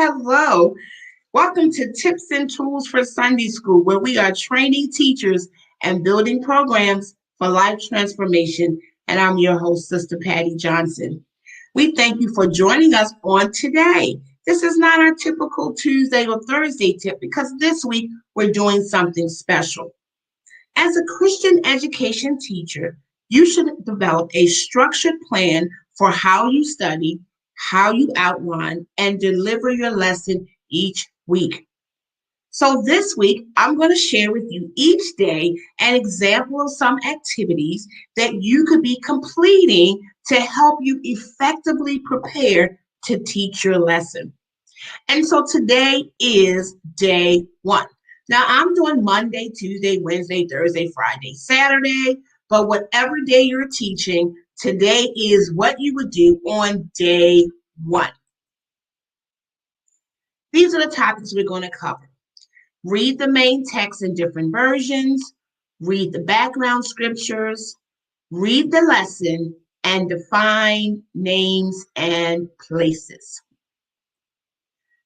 Hello. Welcome to Tips and Tools for Sunday School, where we are training teachers and building programs for life transformation. And I'm your host, Sister Patty Johnson. We thank you for joining us on today. This is not our typical Tuesday or Thursday tip because this week we're doing something special. As a Christian education teacher, you should develop a structured plan for how you study, how you outline, and deliver your lesson each week. So this week, I'm going to share with you each day an example of some activities that you could be completing to help you effectively prepare to teach your lesson. And so today is day one. Now I'm doing Monday, Tuesday, Wednesday, Thursday, Friday, Saturday, but whatever day you're teaching, today is what you would do on day one. These are the topics we're going to cover. Read the main text in different versions, read the background scriptures, read the lesson, and define names and places.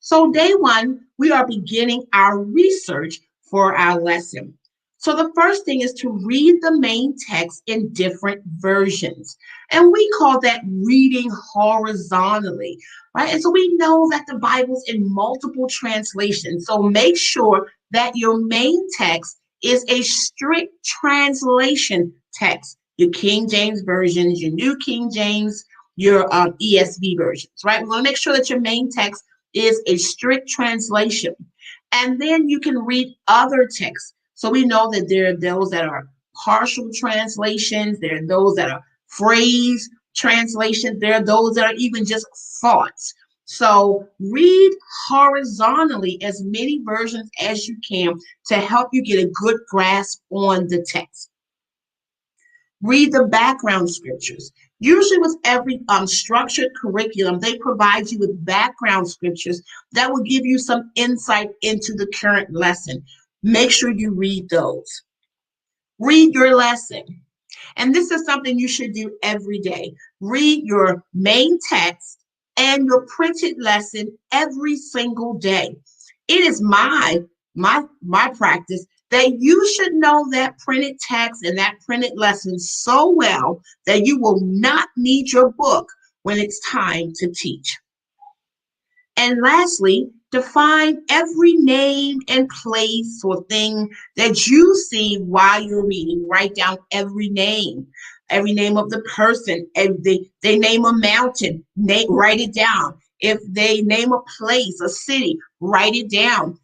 So day one, we are beginning our research for our lesson. So the first thing is to read the main text in different versions. And we call that reading horizontally, right? And so we know that the Bible's in multiple translations. So make sure that your main text is a strict translation text. Your King James versions, your New King James, your ESV versions, right? We want to make sure that your main text is a strict translation. And then you can read other texts. So we know that there are those that are partial translations, there are those that are phrase translations, there are those that are even just thoughts. So read horizontally as many versions as you can to help you get a good grasp on the text. Read the background scriptures. Usually with every structured curriculum, they provide you with background scriptures that will give you some insight into the current lesson. Make sure you read those. Read your lesson. And this is something you should do every day. Read your main text and your printed lesson every single day. It is my practice that you should know that printed text and that printed lesson so well that you will not need your book when it's time to teach. And lastly, define every name and place or thing that you see while you're reading. Write down every name of the person. If they name a mountain, write it down. If they name a place, a city, write it down.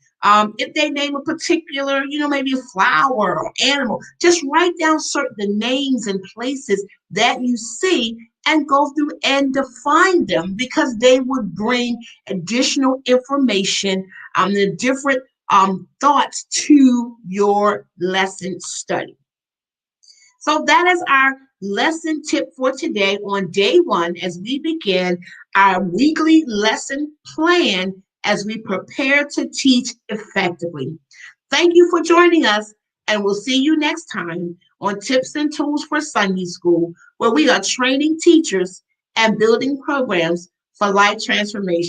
If they name a particular, maybe a flower or animal, just write down the names and places that you see and go through and define them because they would bring additional information and different thoughts to your lesson study. So that is our lesson tip for today on day one as we begin our weekly lesson plan as we prepare to teach effectively. Thank you for joining us, and we'll see you next time on Tips and Tools for Sunday School, where we are training teachers and building programs for life transformation.